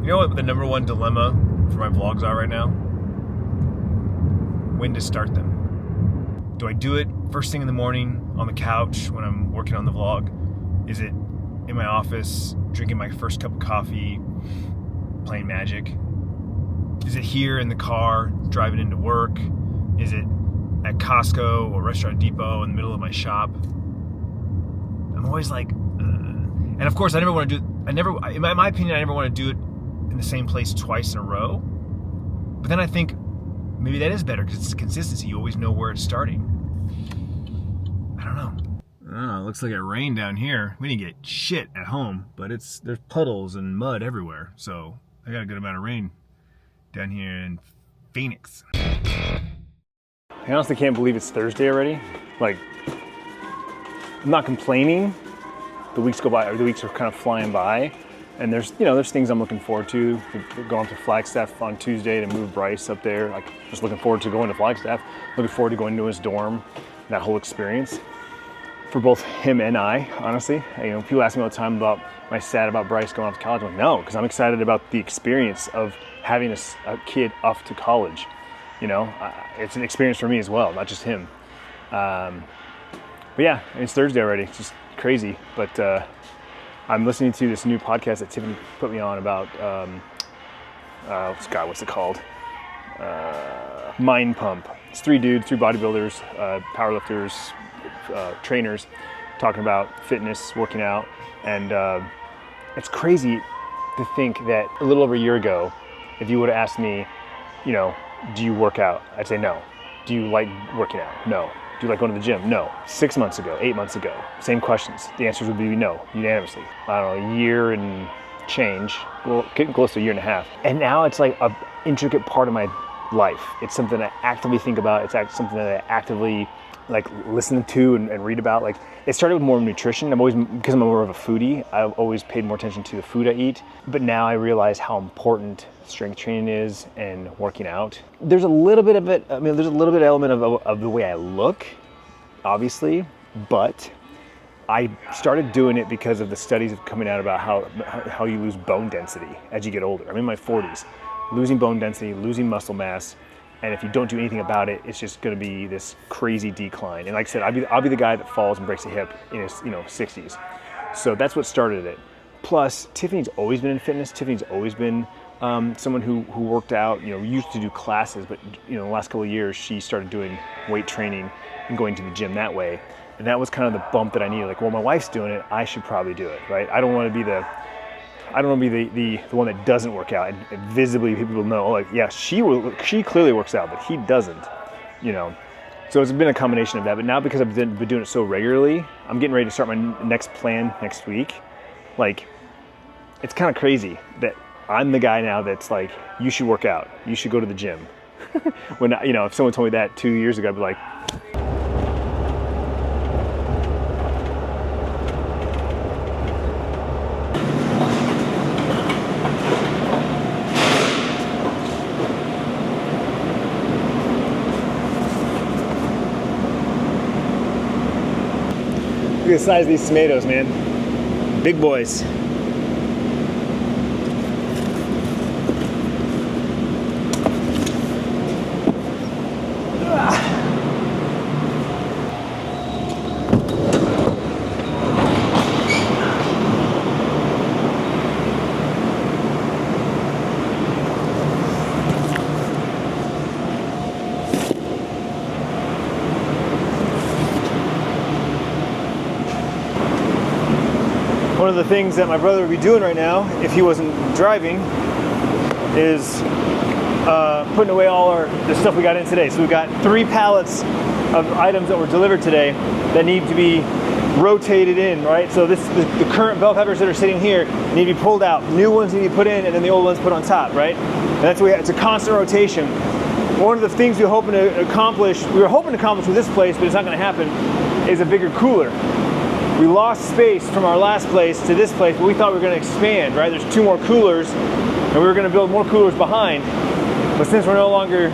You know what the number one dilemma for my vlogs are right now? When to start them. Do I do it first thing in the morning on the couch when I'm working on the vlog? Is it in my office drinking my first cup of coffee, playing Magic? Is it here in the car driving into work? Is it at Costco or Restaurant Depot in the middle of my shop? I'm always like, and of course I never want to do it. In my opinion, I never want to do it in the same place twice in a row. But then I think maybe that is better because it's consistency. You always know where it's starting. I don't know. Oh, it looks like it rained down here. We didn't get shit at home, but there's puddles and mud everywhere. So I got a good amount of rain down here in Phoenix. I honestly can't believe it's Thursday already. Like, I'm not complaining. The weeks go by, or the weeks are kind of flying by. And there's things I'm looking forward to. We're going to Flagstaff on Tuesday to move Bryce up there. Like, just looking forward to going to Flagstaff. Looking forward to going to his dorm. That whole experience for both him and I, honestly. People ask me all the time about, am I sad about Bryce going off to college? I'm like, no, because I'm excited about the experience of having a kid off to college. It's an experience for me as well, not just him. But yeah, it's Thursday already. It's just crazy. But I'm listening to this new podcast that Tiffany put me on about, what's it called? Mind Pump. It's three bodybuilders, powerlifters, trainers, talking about fitness, working out. And it's crazy to think that a little over a year ago, if you would have asked me, do you work out? I'd say no. Do you like working out? No. Do you like going to the gym? No. 6 months ago, 8 months ago, same questions. The answers would be no, unanimously. I don't know, a year and change, well, getting close to a year and a half. And now it's like an intricate part of my life. It's something I actively think about. It's something that I actively listen to and read about. Like, it started with more nutrition. Because I'm more of a foodie, I've always paid more attention to the food I eat. But now I realize how important strength training is and working out. There's a little bit of it. There's a little bit of element of the way I look, obviously, but I started doing it because of the studies coming out about how you lose bone density as you get older. I'm in my 40s, losing bone density, losing muscle mass. And if you don't do anything about it, it's just going to be this crazy decline. And like I said, I'll be the guy that falls and breaks a hip in his 60s. So that's what started it. Plus, Tiffany's always been in fitness. Tiffany's always been someone who worked out. Used to do classes, but the last couple of years she started doing weight training and going to the gym that way. And that was kind of the bump that I needed. Like, well, my wife's doing it, I should probably do it, right? I don't want to be the one that doesn't work out and visibly people know, like, yeah, she clearly works out, but he doesn't, So it's been a combination of that. But now, because I've been doing it so regularly, I'm getting ready to start my next plan next week. Like, it's kind of crazy that I'm the guy now that's like, you should work out, you should go to the gym. When if someone told me that 2 years ago, I'd be like, look at the size of these tomatoes, man. Big boys. One of the things that my brother would be doing right now, if he wasn't driving, is putting away all the stuff we got in today. So we've got 3 pallets of items that were delivered today that need to be rotated in, right? So the current bell peppers that are sitting here need to be pulled out. New ones need to be put in, and then the old ones put on top, right? And that's what it's a constant rotation. One of the things we were hoping to accomplish with this place, but it's not going to happen, is a bigger cooler. We lost space from our last place to this place, but we thought we were going to expand, right? There's 2 more coolers, and we were going to build more coolers behind. But since we're no longer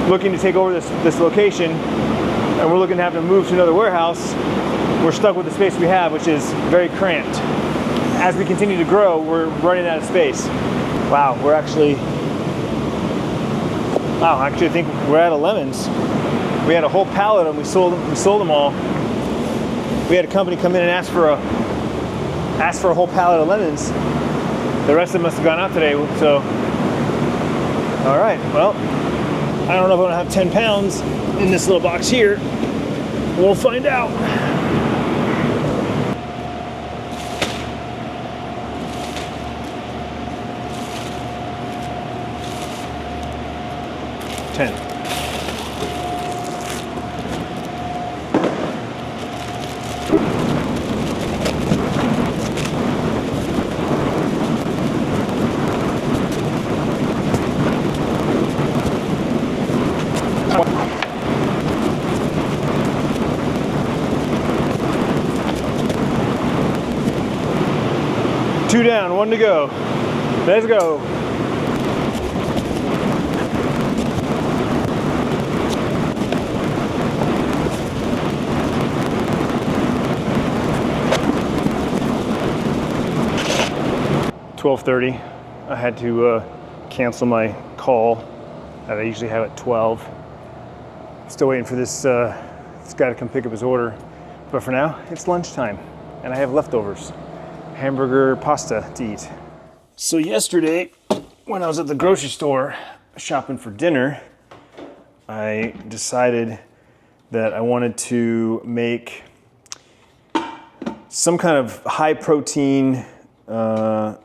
looking to take over this location, and we're looking to have to move to another warehouse, we're stuck with the space we have, which is very cramped. As we continue to grow, we're running out of space. Wow, actually I think we're out of lemons. We had a whole pallet and we sold them all. We had a company come in and ask for a whole pallet of lemons. The rest of them must have gone out today, so. All right, well, I don't know if I'm gonna have 10 pounds in this little box here. We'll find out. 10. Two down, one to go. Let's go. $12:30. I had to cancel my call that I usually have at 12. Still waiting for this guy to come pick up his order. But for now, it's lunchtime and I have leftovers. Hamburger pasta to eat. So yesterday, when I was at the grocery store shopping for dinner, I decided that I wanted to make some kind of high protein, I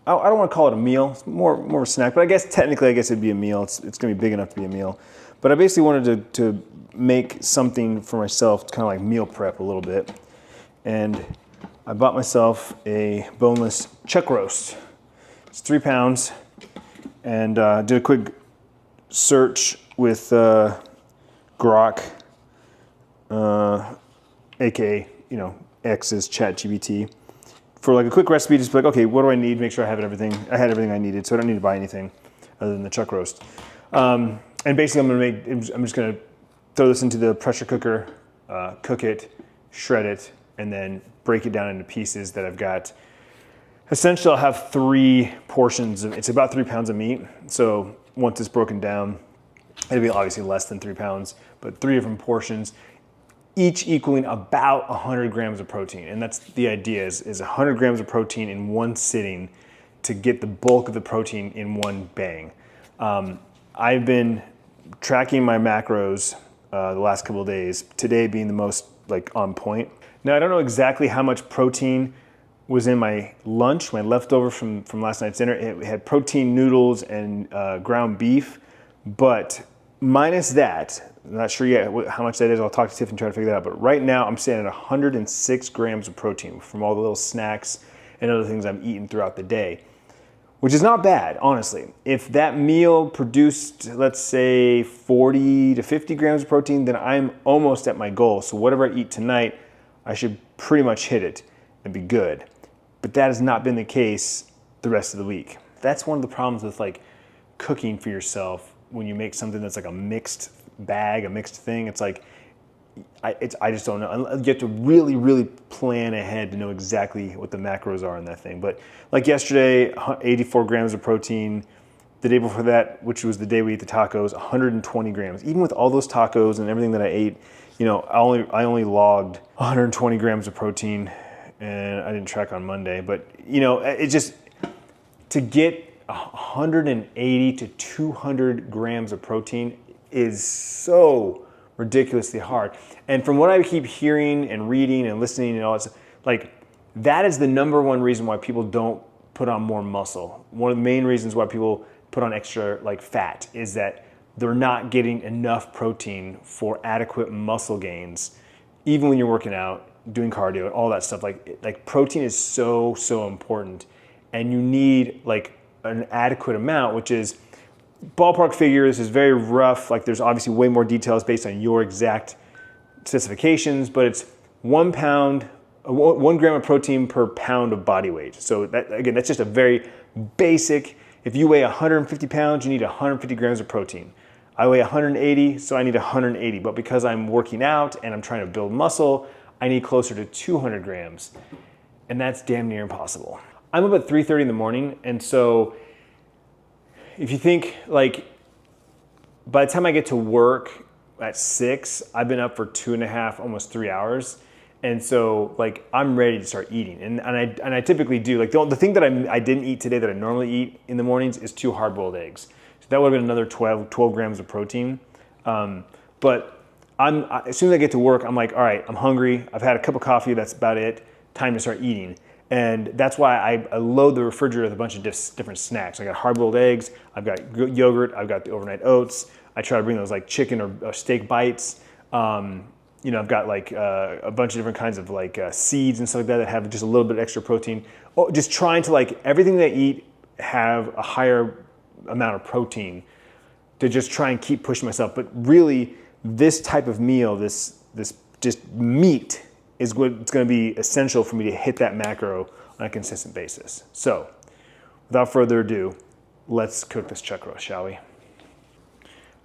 don't want to call it a meal, it's more of a snack, but I guess technically it'd be a meal. It's gonna be big enough to be a meal. But I basically wanted to make something for myself, kind of like meal prep a little bit. And I bought myself a boneless chuck roast. It's 3 pounds, and did a quick search with Grok, aka X's ChatGPT, for like a quick recipe. Just like, okay, what do I need? Make sure I have everything. I had everything I needed, so I don't need to buy anything other than the chuck roast. And basically, I'm just gonna throw this into the pressure cooker, cook it, shred it, and then break it down into pieces that I've got. Essentially, I'll have 3 portions it's about 3 pounds of meat. So once it's broken down, it'll be obviously less than 3 pounds, but 3 different portions, each equaling about 100 grams of protein. And that's the idea, is 100 grams of protein in one sitting to get the bulk of the protein in one bang. I've been tracking my macros the last couple of days, today being the most on point. Now, I don't know exactly how much protein was in my lunch, my leftover from last night's dinner. It had protein noodles and ground beef, but minus that, I'm not sure yet how much that is. I'll talk to Tiff and try to figure that out. But right now, I'm sitting at 106 grams of protein from all the little snacks and other things I'm eating throughout the day, which is not bad, honestly. If that meal produced, let's say, 40 to 50 grams of protein, then I'm almost at my goal. So whatever I eat tonight, I should pretty much hit it and be good. But that has not been the case the rest of the week. That's one of the problems with cooking for yourself when you make something that's like a mixed bag, a mixed thing. It's like, I just don't know. You have to really, really plan ahead to know exactly what the macros are in that thing. But like yesterday, 84 grams of protein. The day before that, which was the day we ate the tacos, 120 grams. Even with all those tacos and everything that I ate, I only logged 120 grams of protein, and I didn't track on Monday. But it just, to get 180 to 200 grams of protein is so ridiculously hard. And from what I keep hearing and reading and listening and all that, that is the number one reason why people don't put on more muscle. One of the main reasons why people put on extra fat is that they're not getting enough protein for adequate muscle gains, even when you're working out, doing cardio, all that stuff. Like protein is so important, and you need an adequate amount, which is ballpark figures, is very rough. There's obviously way more details based on your exact specifications, but it's 1 gram of protein per pound of body weight. So that's just a very basic. If you weigh 150 pounds, you need 150 grams of protein. I weigh 180, so I need 180. But because I'm working out and I'm trying to build muscle, I need closer to 200 grams. And that's damn near impossible. I'm up at 3:30 in the morning, and so if you think like, by the time I get to work at 6, I've been up for 2.5, almost 3 hours. And so like, I'm ready to start eating. And I typically do, like the thing that I didn't eat today that I normally eat in the mornings is 2 hard-boiled eggs. So that would have been another 12 grams of protein. But as soon as I get to work, I'm like, all right, I'm hungry. I've had a cup of coffee, that's about it. Time to start eating. And that's why I load the refrigerator with a bunch of different snacks. I got hard-boiled eggs, I've got yogurt, I've got the overnight oats. I try to bring those like chicken or steak bites. I've got like a bunch of different kinds of like seeds and stuff like that that have just a little bit extra protein. Oh, just trying to like everything that I eat have a higher amount of protein to just try and keep pushing myself. But really, this type of meal, this just meat is what's going to be essential for me to hit that macro on a consistent basis. So, without further ado, let's cook this chuck roast, shall we?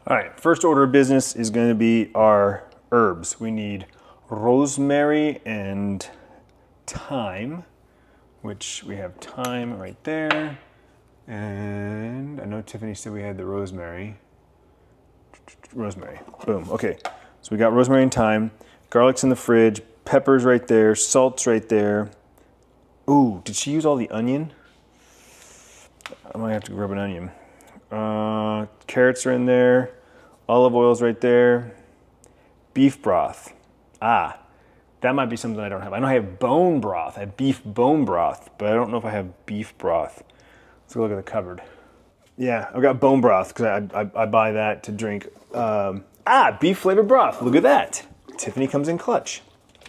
All right, first order of business is going to be our herbs. We need rosemary and thyme, which we have thyme right there. And I know Tiffany said we had the rosemary. Rosemary, boom, okay. So we got rosemary and thyme, garlic's in the fridge, pepper's right there, salt's right there. Ooh, did she use all the onion? I might have to grab an onion. Carrots are in there, olive oil's right there, beef broth. That might be something I don't have. I know I have bone broth. I have beef bone broth, but I don't know if I have beef broth. Let's go look at the cupboard. Yeah, I've got bone broth because I buy that to drink. Beef flavored broth. Look at that. Tiffany comes in clutch.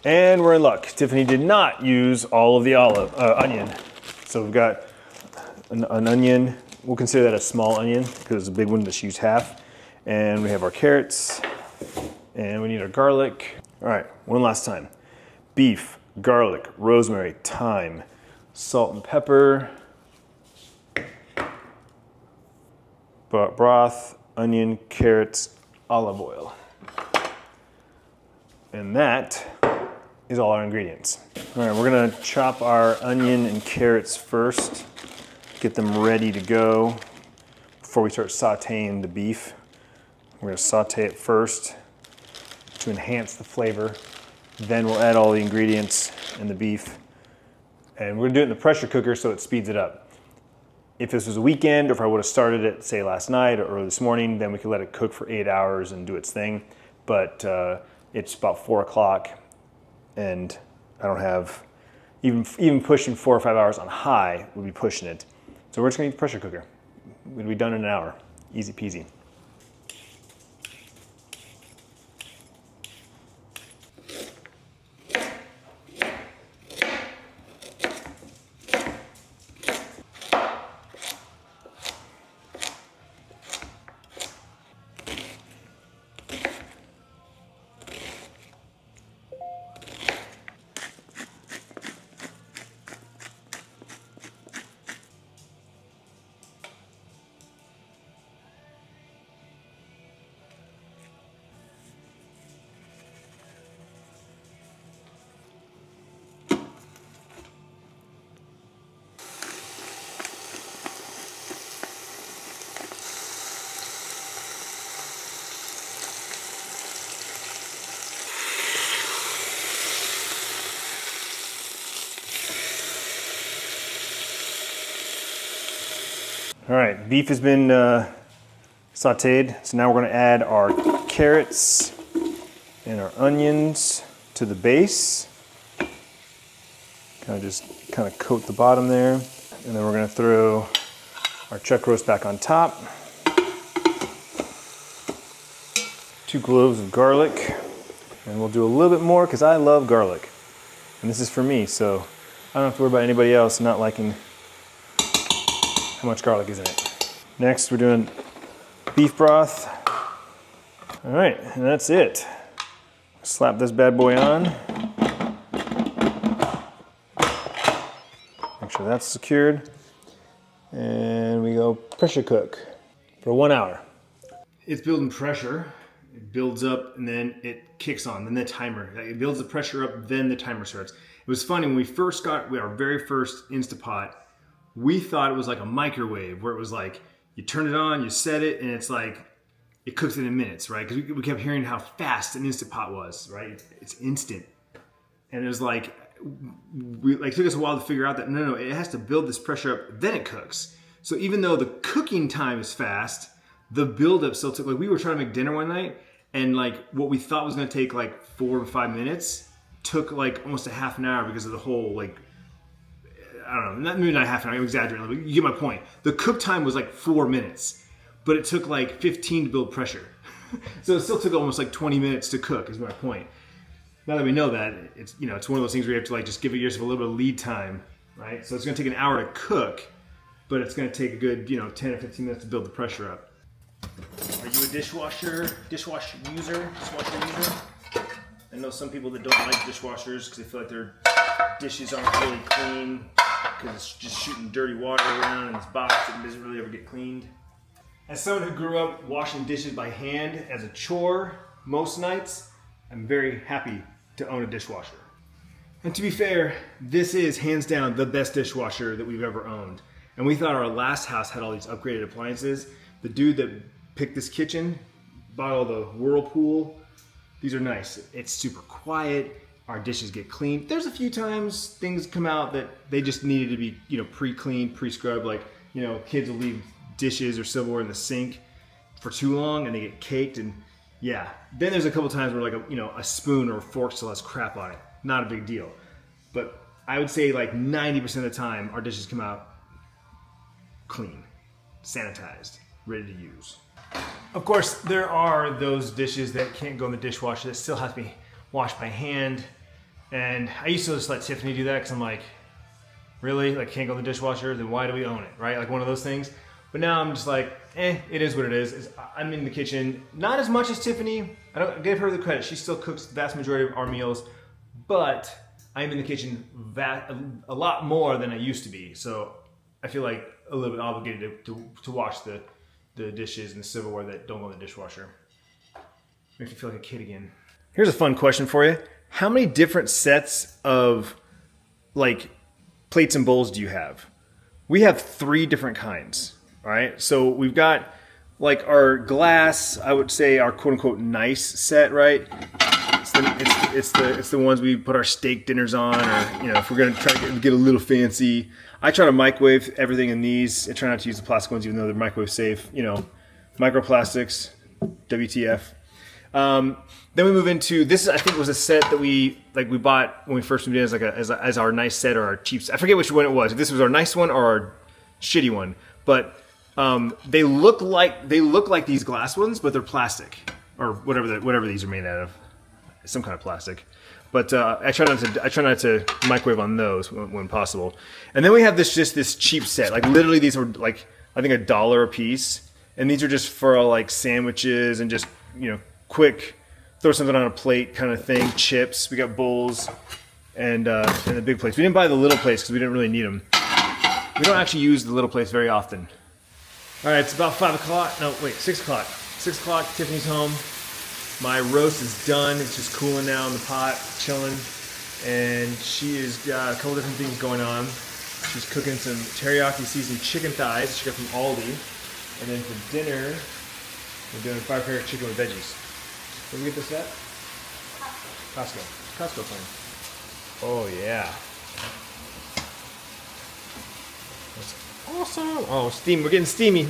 And we're in luck. Tiffany did not use all of the onion. So we've got an onion. We'll consider that a small onion because it's a big one. Just use half. And we have our carrots. And we need our garlic. All right, one last time. Beef, garlic, rosemary, thyme, salt and pepper, broth, onion, carrots, olive oil. And that is all our ingredients. All right, we're gonna chop our onion and carrots first, get them ready to go before we start sauteing the beef. We're gonna saute it first to enhance the flavor. Then we'll add all the ingredients and the beef. And we're gonna do it in the pressure cooker so it speeds it up. If this was a weekend, or if I would have started it, say last night or early this morning, then we could let it cook for 8 hours and do its thing. But it's about 4 o'clock, and I don't have, even pushing 4 or 5 hours on high would be pushing it. So we're just gonna use the pressure cooker. It'll be done in an hour, easy peasy. All right, beef has been sauteed, so now we're gonna add our carrots and our onions to the base. Kind of coat the bottom there. And then we're gonna throw our chuck roast back on top. 2 cloves of garlic. And we'll do a little bit more because I love garlic. And this is for me, so I don't have to worry about anybody else not liking how much garlic is in it. Next, we're doing beef broth. All right, and that's it. Slap this bad boy on. Make sure that's secured. And we go pressure cook for 1 hour. It's building pressure. It builds up and then it kicks on, then the timer. It builds the pressure up, then the timer starts. It was funny, when we first got our very first Instapot, we thought it was like a microwave where it was like, you turn it on, you set it, and it's like, it cooks it in minutes, right? Because we kept hearing how fast an Instant Pot was, right? It's instant. And it was like, took us a while to figure out that no, it has to build this pressure up, then it cooks. So even though the cooking time is fast, the buildup still took, like we were trying to make dinner one night, and like what we thought was gonna take like 4 to 5 minutes took like almost a half an hour because of the whole like, I don't know, maybe not half an hour, I'm exaggerating, but you get my point. The cook time was like 4 minutes, but it took like 15 to build pressure. So it still took almost like 20 minutes to cook, is my point. Now that we know that, it's, you know, it's one of those things where you have to like just give yourself a little bit of lead time, right? So it's gonna take an hour to cook, but it's gonna take a good, 10 or 15 minutes to build the pressure up. Are you a dishwasher user? I know some people that don't like dishwashers because they feel like their dishes aren't really clean because it's just shooting dirty water around in this box that doesn't really ever get cleaned. As someone who grew up washing dishes by hand as a chore most nights, I'm very happy to own a dishwasher. And to be fair, this is hands down the best dishwasher that we've ever owned. And we thought our last house had all these upgraded appliances. The dude that picked this kitchen bought all the Whirlpool. These are nice. It's super quiet. Our dishes get clean. There's a few times things come out that they just needed to be, pre-cleaned, pre-scrubbed. Like, kids will leave dishes or silverware in the sink for too long and they get caked. And yeah, then there's a couple times where like a spoon or a fork still has crap on it. Not a big deal. But I would say like 90% of the time our dishes come out clean, sanitized, ready to use. Of course, there are those dishes that can't go in the dishwasher that still have to be washed by hand. And I used to just let Tiffany do that because I'm like, really? Like, can't go in the dishwasher? Then why do we own it, right? Like one of those things. But now I'm just like, it is what it is. I'm in the kitchen, not as much as Tiffany. I don't give her the credit. She still cooks the vast majority of our meals, but I'm in the kitchen a lot more than I used to be. So I feel like a little bit obligated to wash the dishes and the silverware that don't go in the dishwasher. Makes me feel like a kid again. Here's a fun question for you. How many different sets of like plates and bowls do you have? We have 3 different kinds. All right, so we've got like our glass, I would say our quote unquote nice set, right? It's the ones we put our steak dinners on, or if we're gonna try to get a little fancy. I try to microwave everything in these. I try not to use the plastic ones, even though they're microwave safe. Microplastics, WTF. Then we move into this. I think was a set that we bought when we first moved in as our nice set or our cheap set. I forget which one it was. If this was our nice one or our shitty one, but they look like these glass ones, but they're plastic or whatever these are made out of, some kind of plastic. But I try not to microwave on those when possible. And then we have this cheap set. Like literally, these were like I think $1 a piece, and these are just for like sandwiches and just quick throw something on a plate kind of thing. Chips. We got bowls and the big plates. We didn't buy the little plates because we didn't really need them. We don't actually use the little plates very often. All right, it's about 5 o'clock. No, wait, 6 o'clock. 6 o'clock. Tiffany's home. My roast is done. It's just cooling now in the pot, chilling. And she has got a couple different things going on. She's cooking some teriyaki seasoned chicken thighs she got from Aldi. And then for dinner, we're doing firecracker chicken with veggies. Where did we get this at? Costco plan. Oh yeah. That's awesome. Oh, steam. We're getting steamy.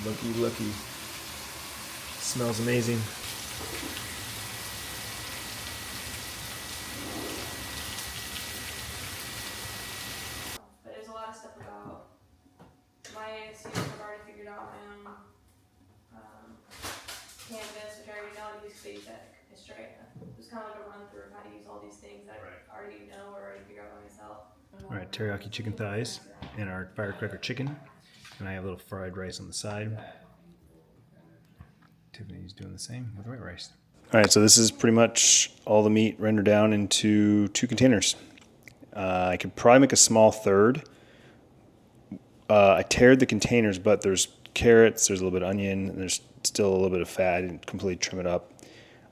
Looky. Smells amazing. But there's a lot of stuff about my series. I've already figured out my own canvas, which I already know how to use basic. It's straight. Just kind of like a run through of how to use all these things that I already know or already figured out by myself. All right, teriyaki chicken thighs and our firecracker chicken. And I have a little fried rice on the side. Tiffany's doing the same with white rice. All right, so this is pretty much all the meat rendered down into 2 containers. I could probably make a small third. I teared the containers, but there's carrots, there's a little bit of onion, and there's still a little bit of fat. I didn't completely trim it up.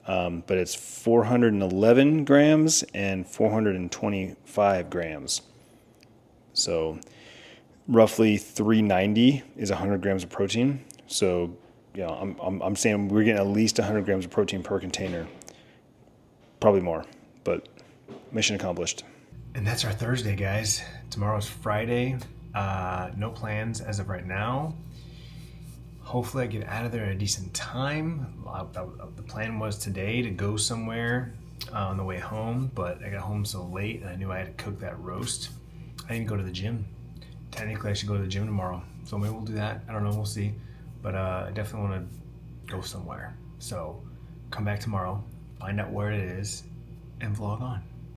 But it's 411 grams and 425 grams. So roughly 390 is 100 grams of protein. So, you know, I'm saying we're getting at least 100 grams of protein per container. Probably more, but mission accomplished. And that's our Thursday, guys. Tomorrow's Friday. No plans as of right now. Hopefully I get out of there at a decent time. The plan was today to go somewhere on the way home, but I got home so late and I knew I had to cook that roast. I didn't go to the gym. Technically I should go to the gym tomorrow, so maybe we'll do that. I don't know, we'll see. But I definitely want to go somewhere. So come back tomorrow, find out where it is, and vlog on.